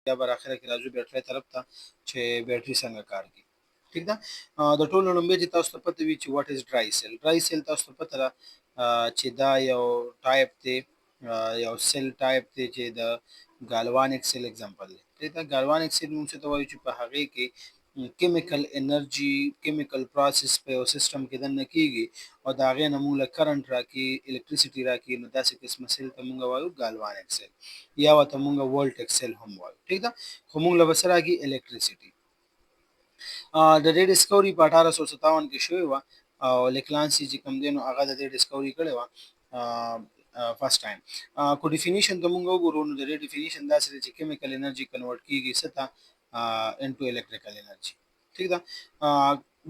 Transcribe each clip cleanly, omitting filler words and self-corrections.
بیا بر اخره کې راځو بیټرۍ طرف ته چې بیټرۍ څنګه کار کوي. ٹھیک ده. د ټولو لومبه چې تاسو ته پته وي چې واټ از ډرای سیل. ډرای سیل تاسو ته پته ده چې دا یو ټایپ دی، یو سیل ټایپ دی چې د ګالوانیک سیل اگزامپل دی. ټیک ده. ګالوانیک سیل موږ څه ته وایو چې په هغې کې کیمیکل انرژي کیمیکل پروسس په یو سیستم کې دننه کیږي او د هغې نه موږ له کرنټ راکړي الکتریسټي راکړي، نو داسې قسمه سیل ته موږ وایو ګالوانیک سیل یا ورته موږ وولټیک سیل هم وایو. ټیک ده. خو موږ له به څه راکړي الکتریسټي. د دې ډسکوري په 1857 کې شوې وه او لیکلانسي چې کوم دی نو هغه د دې ډسکوري کړې وه فرست ټایم. کو ډیفینیشن ته مونږ وګورو نو د دې ډیفینیشن داسې دی چې کیمیکل انرژي کنورټ کیږي څه ته انټو الکتریکل انرژي. ٹھیک ده.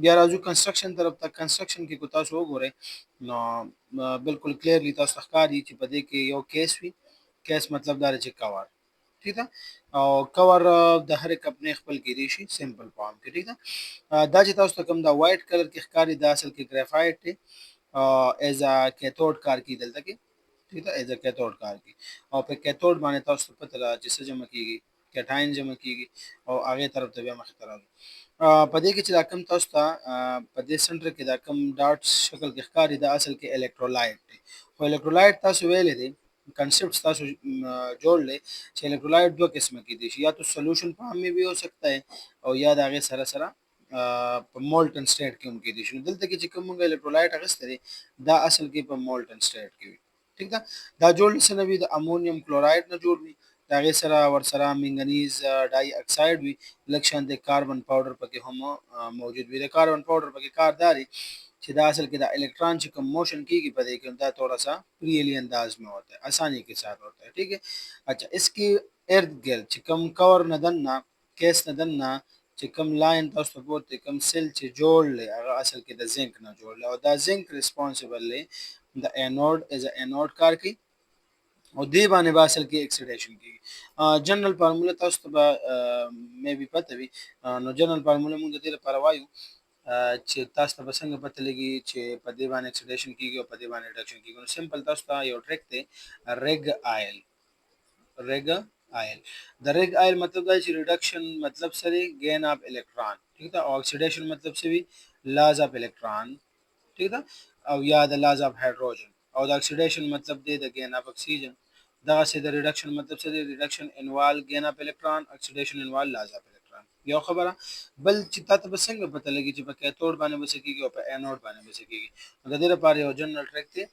بیا راځو کنسټرکشن طرف ته. کنسټرکشن کې کو تاسو وګورئ نو بالکل کلیرلی تاسو ښکاري چې په دې کې یو کیس وي. کیس مطلب دا دی چې کور. ٹھیک ده. او کور د هر کمپنۍ خپل کېدی شي سمپل فارم کې. ٹھیک ده. دا چې تاسو ته کوم دا وایټ کلر کې ښکاري دا اصل کې ګرافایټ دی ایز ا کیتھوډ کار کوي دلته کې. ٹھیک ده. ایز ا کیتھوډ کار کوي او په کیتھوډ باندې تاسو ته پته ده چې څه جمع کیږي کیټاین جمع کیږي او هغې طرف ته بیا مخې ته راځو. په دې کې چې دا کوم تاسو ته په دې سنټر کې دا کوم ډاټ شکل کې ښکاري دا اصل کې الکترولایټ دی. خو الکترولایټ تاسو ویلې دی کنسپٹ تاسو جوړ لې چې الکترولایټ دوه قسمه کېدی شي، یا تو سولوشن فارم میں بھی ہو سکتا ہے او یا د هغې سره سره په مولټن سټیټ کې هم کېدی شي. نو دلته کې چې کوم موږ الکترولایټ اخیستی دی دا اصل کې په مولټن سټیټ کې وي. ٹھیک ده. دا جوړ څه نه وي د امونیم کلورایډ نه جوړ وي، د هغې سره ورسره منګنیز ډای اکسایډ وي، لږ شان د کاربن پاوډر پکې هم موجود وي. د کاربن پاوډر پکې کار دا دی چې دا اصل کې دا الیکٹران چې کوم موشن کیږي په دې کې دا تھوڑا سا فریلی انداز میں ہوتا ہے، آسانی کے ساتھ ہوتا ہے. ٹھیک ہے. اچھا اس کی ارد گرد چې کوم کور نه دننه کیس نه دننه چې کوم لاین تاسو ته پورته کوم سیل چې جوړ لې هغه اصل کې د زنک نه جوړ لې او دا زنک ریسپانسیبل دی د انود ایز ا انود کار کوي او دې باندې به اصل کې اکسیډیشن کیږي. جنرال فارموله تاسو ته به مې بي پته وي. نو جنرال فارموله موږ د دې لپاره وایو چې تاسو ته به څنګه پته لګي چې په دې باندې اکسیډیشن کیږي او په دې باندې ریډکشن کیږي. نو سمپل تاسو ته یو ټریک دی ریګ آیل. ریګ آیل د ریګ آیل مطلب دا چې ریډکشن مطلب سره گین اف الکترون. ٹھیک ده. او اکسیډیشن مطلب څه وي لاز اف الکترون. ٹھیک ده. او یا د لاز اف هایدروجن او د اکسیډیشن مطلب دی د گین اف اکسیجن. دغه سي د ریډکشن مطلب څه دی ریډکشن انوال گین اف الکترون اکسیډیشن انوال لاز اف الکترون. یو خبره بل چې تاسو به څنګه پته لګي چې په کیتھوډ باندې به څه کیږي او په انود باندې به څه کیږي. د دې لپاره یو جنرال ټریک دی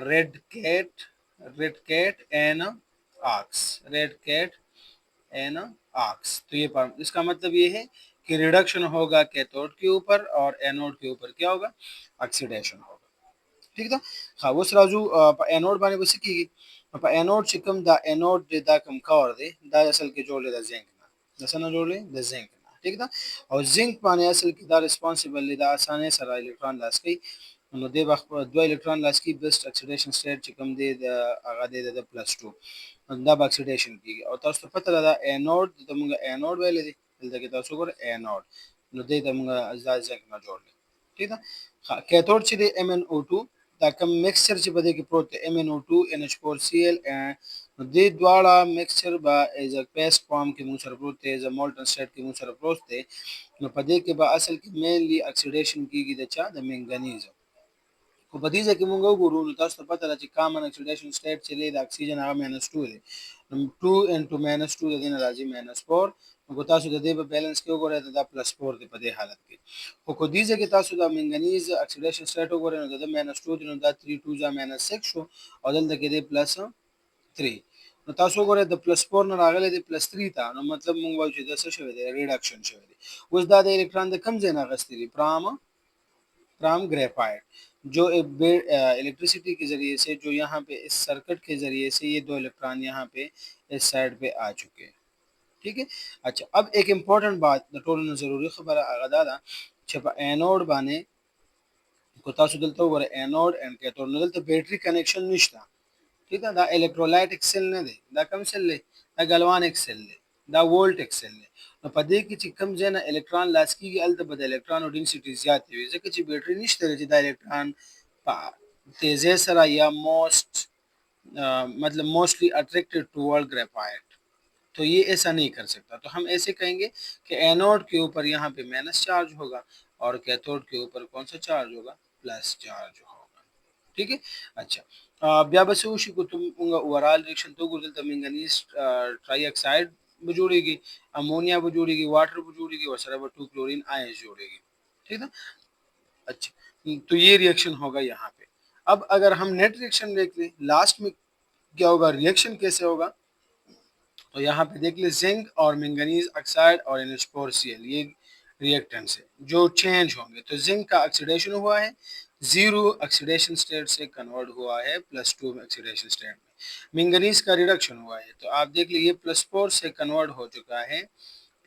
ریڈ کیٹ این آکس. ریڈ کیٹ این آکس. تو یہ اس کا مطلب یہ ہے کہ ریڈکشن ہوگا کیتھوڈ کے اوپر اور اینوڈ کے اوپر کیا ہوگا اکسیډیشن ہوگا. ٹھیک ده. ها اوس راځو په انود باندې وسه کیږي. په انود چې کوم دا انود دا کوم کور دی دا اصل کې جوړل د زنک نه د سره جوړل د زنک نه. ٹھیک ده. او زنک باندې اصل کې دا ریسپانسیبل دی دا اسانه سره الکترون لاس کوي. نو د وخت دوه الکترون لاس کوي بیسټ اکسیډیشن سټیټ چې کوم دی د هغه دی د +2 دا به اکسیډیشن کیږي. او تاسو ته پته ده انود د موږ انود ویل دي دلته کې تاسو ګور انود نو د موږ ازاز زنک نه جوړل. ٹھیک ده. کیتھوډ چې دی MnO2 دا کوم میکسچر چې بده کې پروت MnO2 NH4Cl نو دې دواړه میکسچر با ایز ا پیسټ فارم کې موږ سره پروت دی ایز ا مولټن سټیټ کې موږ سره پروت دی. نو په دې کې به اصل کې مینلی اکسیډیشن کیږي د چا د منګنیز. خو په دې ځکه موږ وګورو نو تاسو ته پته ده چې کامن اکسیډیشن سټیټ چې دی د اکسیجن هغه -2 دی. نو 2 انټو -2 د دې نه راځي -4. نو تاسو د دې په بیلانس کې وګورئ دا +4 دی په دې حالت کې. خو کو دې ځکه تاسو د منګنیز اکسیډیشن سټیټ وګورئ نو د -2 دی نو دا 3 2 -6 شو او دلته کې دی +3. نو تاسو وګورئ د +4 نه راغلی دی +3 ته نو مطلب موږ وایو چې دا څه شوی دی ریډکشن شوی دی. اوس دا د الکترون د کم ځای نه اخیستی دی فرام گریفائٹ جو الیکٹریسٹی کے ذریعے سے جو یہاں پہ اس سرکٹ کے ذریعے سے یہ دو الیکٹران یہاں پہ اس سائڈ پہ آ چکے ہیں. ٹھیک ہے. اچھا اب ایک امپورٹنٹ بات د ټولو ضروری خبره هغه دا چې په انود باندې کو تاسو دلته وګورئ انود اینڈ کیتھوډ نو دلته بیټری کنیکشن نشته. ٹھیک ہے. دا الیکټرولایټ سیل نه دی دا کوم سیل دی دا ګلوانیک سیل دی دا وولټیک سیل دی. نو په دې کې چې کوم ځای نه الکترون لاس کیږي هلته به د الکترونو ډینسټي زیات وي ځکه چې بیټري نشته چې دا الکترون په تیزی سره یا مطلب موستلی اټریکټډ ټوورډ ګرافایټ. تو یہ ایسا نہیں کر سکتا، تو ہم ایسے کہیں گے کہ اینوڈ کے اوپر یہاں پہ مائنس چارج ہوگا اور کیتھوڈ کے اوپر کون سا چارج ہوگا؟ پلس چارج ہوگا، ٹھیک ہے۔ اچھا بیا بس کو تم اوورال ریئیکشن تو گردل منگنیز ٹرائی آکسائڈ بجوڑے گی، امونیا بجوڑے گی، واٹر بجوڑے گی اور سرابر 2 کلورین آئنز جوڑے گی، ٹھیک ہے۔ اچھا تو یہ ریئیکشن ہوگا یہاں پہ۔ اب اگر ہم نیٹ ریئیکشن دیکھ لیں لاسٹ میں کیا ہوگا، ریئیکشن کیسے ہوگا، تو یہاں پہ دیکھ لیں زنک اور منگنیز آکسائڈ اور NH4Cl یہ ریئیکٹنٹس ہے جو چینج ہوں گے۔ تو زنک کا آکسیڈیشن ہوا ہے، 0 آکسیڈیشن سٹیٹ سے کنورٹ ہوا ہے +2 آکسیڈیشن سٹیٹ میں۔ منگنیز کا ریڈکشن ہوا ہے، تو آپ دیکھ لیجیے +4 سے کنورٹ ہو چکا ہے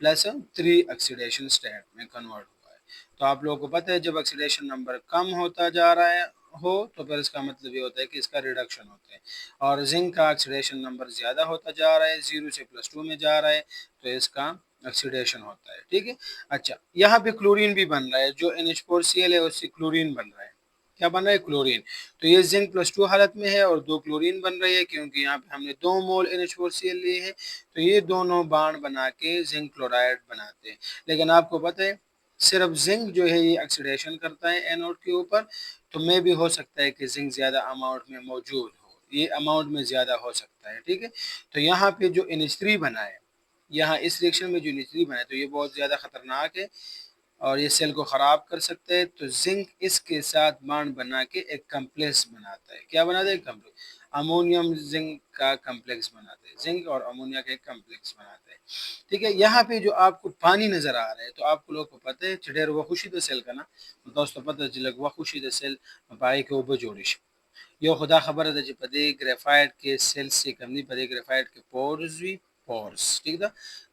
+3 آکسیڈیشن سٹیٹ میں کنورٹ ہوا ہے۔ تو آپ لوگوں کو پتہ ہے جب آکسیڈیشن نمبر کم ہوتا جا رہا ہے ہو تو پھر اس کا مطلب یہ ہوتا ہے کہ اس کا ریڈکشن ہوتا ہے، اور زنک کا آکسیڈیشن نمبر زیادہ ہوتا جا رہا ہے، 0 سے +2 میں جا رہا ہے تو اس کا آکسیڈیشن ہوتا ہے، ٹھیک ہے۔ اچھا یہاں پہ کلورین بھی بن رہا ہے، جو NH4Cl ہے اس سے کلورین بن رہا ہے، کیا بن رہا ہے؟ کلورین۔ تو یہ زنک +2 حالت میں ہے اور 2 کلورین بن رہی ہے کیونکہ یہاں پہ ہم نے 2 مول NH4Cl لیے ہیں، تو یہ دونوں بانڈ بنا کے زنک کلورائڈ بناتے ہیں۔ لیکن آپ کو پتہ ہے صرف زنک جو ہے یہ آکسیڈیشن کرتا ہے اینوڈ کے اوپر، تو میں بھی ہو سکتا ہے کہ زنک زیادہ اماؤنٹ میں موجود ہو، یہ اماؤنٹ میں زیادہ ہو سکتا ہے، ٹھیک ہے۔ تو یہاں پہ جو NH3 بنا ہے، یہاں اس ریئیکشن میں جو NH3 بنا ہے تو یہ بہت زیادہ خطرناک ہے اور یہ سیل کو خراب کر سکتے ہیں۔ تو زنک اس کے ساتھ بانڈ بنا کے ایک کمپلیکس بناتا ہے، کیا بناتا ہے؟ کمپلیکس، امونیم زنک کا کمپلیکس بناتا ہے، زنک اور امونیا کا ایک کمپلیکس بناتا ہے، ٹھیک ہے۔ یہاں پہ جو آپ کو پانی نظر آ رہا ہے تو آپ کو لوگ کو پتہ ہے چڈیر وہ خوشی دا سیل کا نا دوستو پتہ چلک وہ خوشی دا سیل پائے کے اوپر جوڑش یو خدا خبر ہے کہ پدے گریفائٹ کے سیل سے کم نہیں، پدے گریفائٹ کے پورز بھی پورس، ٹھیک ہے۔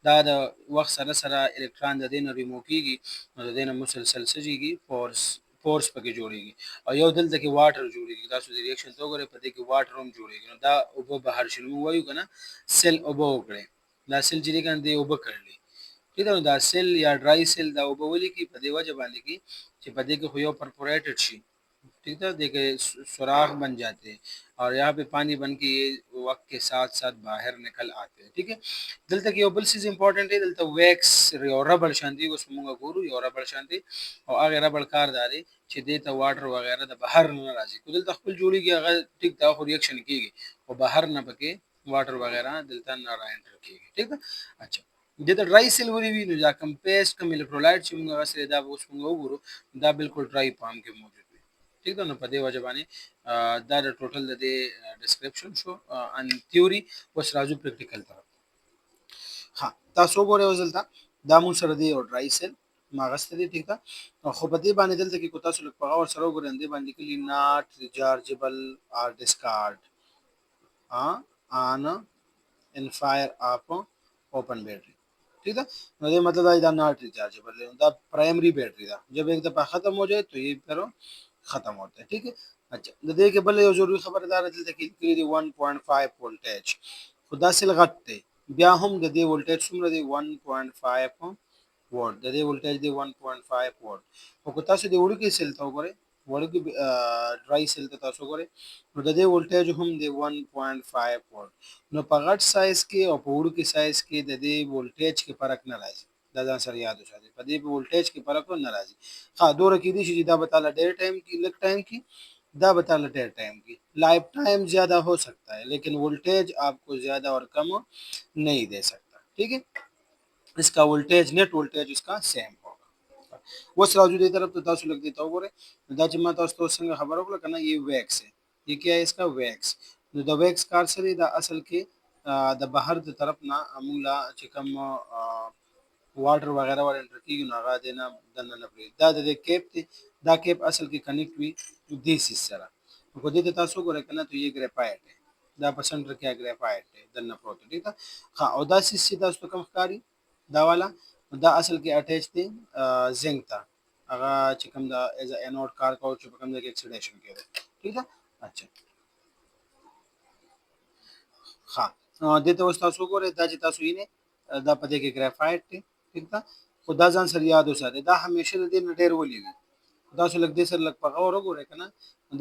دا وقت سرا سرا الیکٹران دا دین ریمو کی گی اور دین مسلسل سجی گی پورس پکے جوڑے گی، اور یو دل تک واٹر جوڑے گی، تاسو دی ریئیکشن تو کرے پدے کہ واٹر ہم جوڑے گی دا اوبو باہر شنو وایو کنا سیل اوبو کڑے دا سیل جری کن دے اوبو کر لی، ٹھیک ہے۔ دا سیل یا ڈرائی سیل دا اوبو ولی کی پدے وجہ باندې کی چې پدے کہ خو پرفوریٹڈ شي، ٹھیک ہے، دیکھے سوراخ بن جاتے ہیں اور یہاں پہ پانی بن کے یہ وقت کے ساتھ ساتھ باہر نکل آتے ہیں، ٹھیک ہے۔ دل تک یہ بل چیز امپورٹنٹ ہے، دل تک ویکس یو ربڑ شانتی اس مونگا گورو یو ربڑ شانتی اور آگے ربڑ کار داري چې دیتا واٹر وغیرہ د بهر نه راځي کو دل خپل جوړیږي هغه ټیک دا خو ریاکشن کیږي او بهر نه پکې واٹر وغیرہ دلته نه را انټر کیږي، ٹھیک ہے۔ اچھا دته ډرای سیل وری وی نو دا کمپیسټ کم الکترولایټ چې موږ غسه دا اوس موږ وګورو دا بالکل ډرای پام کې موجود وي، ٹھیک ہے۔ نو په دې وجه باندې دا د ټوټل د ډسکرپشن شو ان تھیوري اوس راځو پریکټیکل طرف۔ ها تاسو وګورئ وزلته دا مون سره دی او ډرای سیل ماغسته دی، ٹھیک ده۔ خو په دې باندې دلته کې کو تاسو لږ په غور سره وګورئ دې باندې کلی ناٹ ریچارجبل اور ډسکارډ آن ان فائر اپ اوپن بیٹری، ٹھیک ہے۔ نو دې مطلب دا ناٹ ریچارجبل ہے، دا پرائمری بیٹری دا جب ایک دفعہ ختم ہو جائے تو یہ پھر ختم ہوتا ہے، ٹھیک ہے۔ اچھا د دې کې بل یو ضروري خبردار دلته کې کلی دی 1.5 وولټیج خدا سیل غټ دی، بیا هم د دې وولټیج څومره دی 1.5 وولټ، د دې وولټیج دی 1.5 وولټ، او که تاسو د وړو کې سیل ته وګورئ وړو کې ډرای سیل ته تاسو وګورئ نو د دې وولټیج هم دی 1.5 وولټ، نو په غټ سایز کې او په وړو کې سایز کې د دې وولټیج کې فرق نه راځي، دا ځان سره یاد وساتئ په دې وولټیج کې فرق نه راځي۔ ها دوره کې دي چې دا بتاله ډیر ٹائم کی لک ٹائم کی دا بتانا ڈیر ٹائم کی لائف ٹائم زیادہ ہو سکتا ہے لیکن وولٹیج آپ کو زیادہ اور کم نہیں دے سکتا، ٹھیک ہے۔ اس کا وولٹیج نیٹ وولٹیج اس کا سیم ہوگا۔ وہ راجو دی طرف تو تاسو لگ دیتا وګوره دا چې ما تاسو ته څنګه خبر وکړه کنه یہ ویکس ہے، یہ کیا ہے؟ اس کا ویکس، نو دا ویکس کار سره دا اصل کې د بهر د طرف نه امولا چې کوم واټر وغیرہ ور انټر کیږي نو هغه دینا دنه نه پری دا د کیپ دی، دا کیپ اصل کې کنیکټ وی دیس سره کو دې تاسو ګورئ کنه تو یہ گریفائٹ ہے، دا پسند کیا گریفائٹ ہے دنه پروت، ٹھیک ہے۔ ها او دا سیسی تاسو ته کوم ښکاری دا والا دا اصل کې اٹیچ دی زنک تا هغه چې کوم دا ایز ا انوډ کار کو چې کوم د اکسیډیشن کېده، ٹھیک ہے۔ اچھا ها دته اوس تاسو ګورئ دا چې تاسو یې نه دا پدې کې گریفائٹ دی، ٹھیک ده۔ خدا ځان سره یاد وساتئ دا همیشه د دې نه ډیر ولې وي، دا څه لګ دې سره لګ په غور وګورئ کنه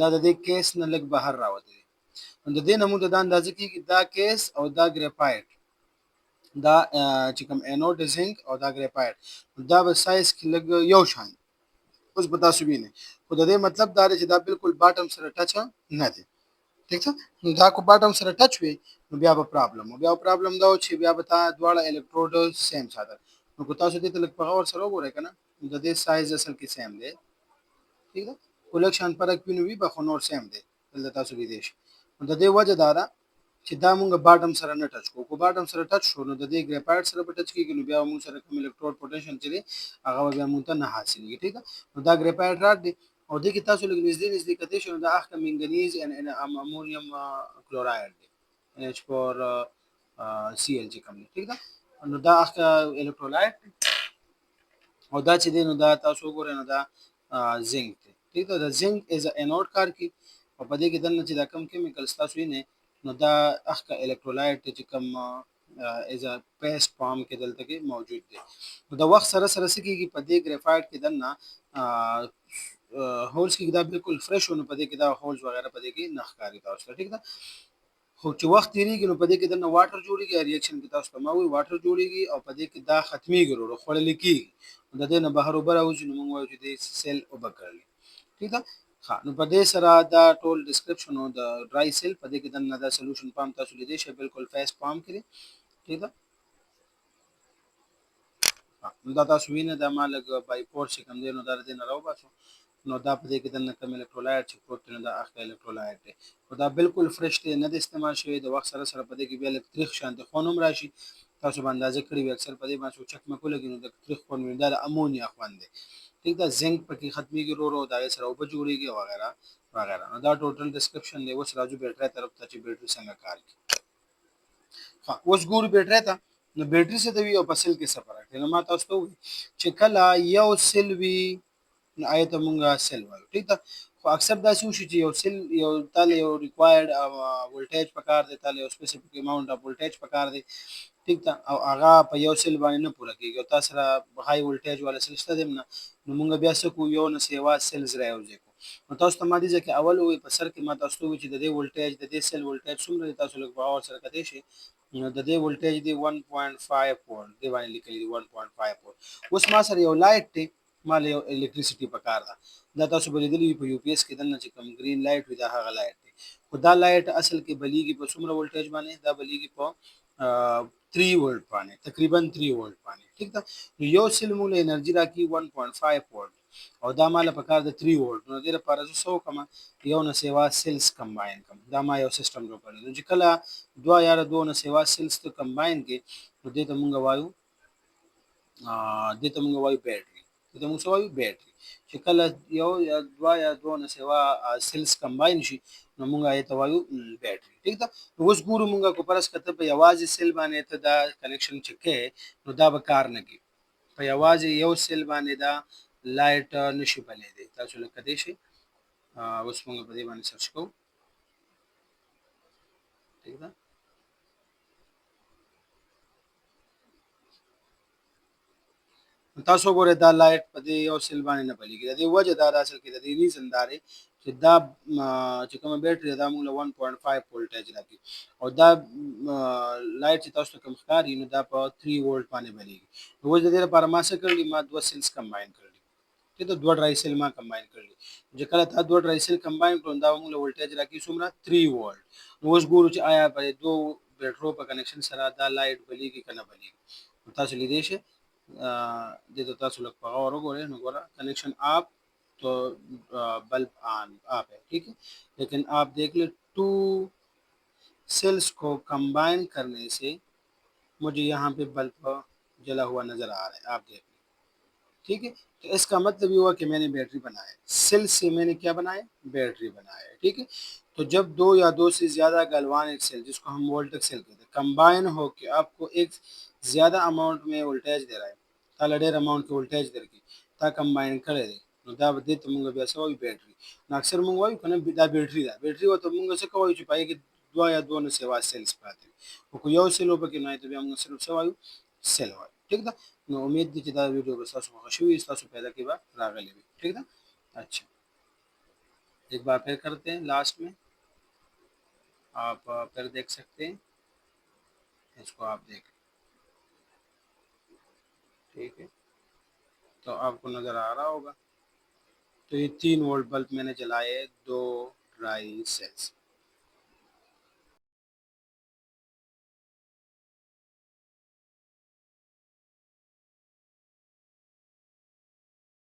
دا د دې کیس نه لګ بهر راوځي، د دې نمو د اندازې کې دا کیس او دا گریفائٹ دا چې کوم انود د زنک او دا ګریفایټ دا به سایز کې لګ یو شان اوس به تاسو وینئ خو د دې مطلب دا دی چې دا بالکل باټم سره ټچ نه دی ٹھیک ده نو دا کو باټم سره ټچ وي نو بیا به پرابلم دا و چې بیا به تا دواړه الکترود سیم ساتل نو کو تاسو دې ته لږ په غور سره وګورئ کنه د دې سایز اصل کې سیم دی ٹھیک ده کولکشن فرق پینو وی بخو نور سیم دی دلته تاسو لیدئ شئ نو د دې وجه دا ده چې دا مونږ باټم سره نه ټچ کوو کو باټم سره ټچ شو نو د دې ګریفایټ سره به ټچ کیږي نو بیا مونږ سره کوم الکترود پوټنشل چې دی هغه بیا مونږ ته نه حاصلېږي ټیک ده نو دا ګریفایټ راډ دی او دې کې تاسو لږ نږدې کتئ شئ نو دا اخ منګنیز ان امونیم کلوراید دی NH4 Cl چې کوم دی ټیک ده نو دا اخ الکترولایت او دا چې دی نو دا تاسو وګورئ نو دا زنک دی ٹھیک ده د زنک از انود کار کی او په دې کې دنه چې دا کم کیمیکلز تاسو وینئ نو دا اخکا الکترولایت چې کوم از ا پیسټ فارم کې دلته کې موجود دی نو د وخت سره سره سکیږي په دې ګریفایټ کې دنه هولز کې دا بالکل فرش ونه په دې کې دا هولز وغیرہ په دې کې نخکاری تاسو ټیک ده خو چې وخت تیریږي نو په دې کې دنه واټر جوړیږي ریاکشن کې تاسو ته ما وی واټر جوړیږي او په دې کې دا ختميږي ورو خړل کېږي د دې نه بهر وبره اوځي نو موږ وایو چې د سیل وبکړي ٹھیک ده ها نو په دې سره دا ټول ډسکرپشن او د ډرای سیل په دې کې دنه دا سولوشن پام تاسو لیدئ شئ بالکل فیس پام کړئ ٹھیک ده نو دا تاسو وینئ دا ما لګ بای پور چې کوم دی نو دا دې نه راو باسو نو دا په دې کې دنه کوم الکترولایت چې پروت نه دا اخته الکترولایت دی او دا بالکل فرش دی نه د استعمال شوی د وخت سره سره په دې کې بیا لږ تریخ شانت خونم راشي تاسو باندې اندازه کړی وي اکثر په دې باندې چک مکو لګي نو د تریخ خون ویندا د امونیا خوند دی ٹھیک ده زنک پکې ختميږي رو دا سره او بجوړيږي وغیرہ وغیرہ نو دا ټوټل ډسکرپشن دی اوس راځو بیټری طرف ته چې بیټری څنګه کار کوي ها اوس ګورو بیټری ته نو بیټری څه دی او په سیل کې څه فرق دی نو ما تاسو ته وایي چې کله یو سیل وي نو آیته مونږه سیل وایو ټیک ده خو اکثر داسې وشي چې یو سیل یو تل یو ریکوایرډ ولټیج پکار دی تل یو سپیسیفیک اماونټ اف ولټیج پکار دی ټیک ده او هغه په یو سیل باندې نه پوره کیږي او تاسو سره هاي ولټیج والا سیل شته دی نه نو مونږ بیا څه کو یو نه سیوا سیلز راوځي نو تاسو ته ما دي چې اول وي په سر کې ما تاسو ته چې د دې ولټیج د دې سیل ولټیج څومره تاسو لږ باور سره کته شي نو د دې ولټیج دی 1.5 وولټ دی باندې لیکلي 1.5 وولټ اوس ما سره یو لایټ دی مال یو الیکټریسيټي پکار ده دا تاسو بلیدلی په یو پی ایس کې دنه چې کوم گرین لایټ وي دا هغه لایټ دی خو دا لایټ اصل کې بلیږي په څومره ولټیج باندې دا بلیږي په 3 وولټ باندې تقریبا 3 وولټ باندې ٹھیک ده نو یو سیل مولا انرژي راکې 1.5 وولټ او دا مال په کار د 3 وولټ نو د لپاره زه سو کما یو نه سیوا سیلز کمباین کم دا ما یو سیستم جوړ کړی نو چې کله دوا یا دوه نه سیوا سیلز ته کمباین کې نو دې ته مونږ وایو دې ته مونږ وایو بیټری دې ته مونږ وایو بیټری چې کله یو یا دوا یا دوه نه سیوا سیلز کمباین شي نو مونږ یې ته وایو بیټری ٹھیک ده اوس ګورو مونږ کو پرس کته په یوازې سیل باندې ته دا کنیکشن چکه نو دا به کار نه کوي په یوازې یو سیل باندې دا لایټ نشي بلې دی تاسو لکه دې شي اوس موږ په دې باندې سرچ کوو ٹھیک ده تاسو ګورئ دا لایټ په دې یو سیل باندې نه بلیږي د دې وجه دا اصل کې د دې ریزن دا دی چې دا چې کومه بیټری دا موږ له 1.5 وولټیج راکې او دا لایټ چې تاسو کوم ښکاري نو دا په 3 وولټ باندې بلیږي نو د دې لپاره ما څه کړل ما دوه سیلز کمباین کړل چې دا دوه ډرای سیل ما کمباین کړل چې کله تا دوه ډرای سیل کمباین کړو دا موږ له وولټیج راکې څومره 3 وولټ نو اوس ګورو چې آیا په دوه بیټرو په کنیکشن سره دا لایټ بلیږي کنه بلیږي تاسو لیدئ شئ دې ته تاسو لږ په غور وګورئ نو ګوره کنیکشن آپ تو بल्ब آن آپ ہے ٹھیک ہے لیکن آپ دیکھ لیں ٹو سیلز کو کمبائن کرنے سے مجھے یہاں پہ بल्ब جلا ہوا نظر آ رہا ہے آپ دیکھ لیں ٹھیک ہے تو اس کا مطلب یہ ہوا کہ میں نے بیٹری بنایا سیل سے میں نے کیا بنایا بیٹری بنایا ٹھیک ہے تو جب دو یا دو سے زیادہ گلوانک سیل جس کو ہم وولٹک سیل کہتے ہیں کمبائن ہو کے آپ کو ایک زیادہ اماؤنٹ میں وولٹیج دے رہا ہے تا ډېر اماؤنٹ کې وولټیج درکړي تا کمباین کړی دی نو دا به دې ته مونږ بیا څه وایو بیټري نو اکثر مونږ وایو که نه دا بیټري ده بیټري ورته مونږ څه کوو چې په هغې کې دوه یا دوه نه سوا سیلز پراته وي خو که یو سیل وپکې نو هغې ته بیا مونږ صرف څه وایو سیل وایو ٹھیک ده نو امید دی چې دا ویډیو به ستاسو خوښه شوي ستاسو پیدا کې به راغلی وي ٹھیک ده اچھا ایک بار پھر کرتے ہیں لاسٹ میں آپ پھر دیکھ سکتے ہیں اس کو آپ دیکھ ٹھیک ہے، تو آپ کو نظر آ رہا ہوگا. تو یہ 3 وولٹ بلب میں نے جلائے 2 ڈرائی سیلز.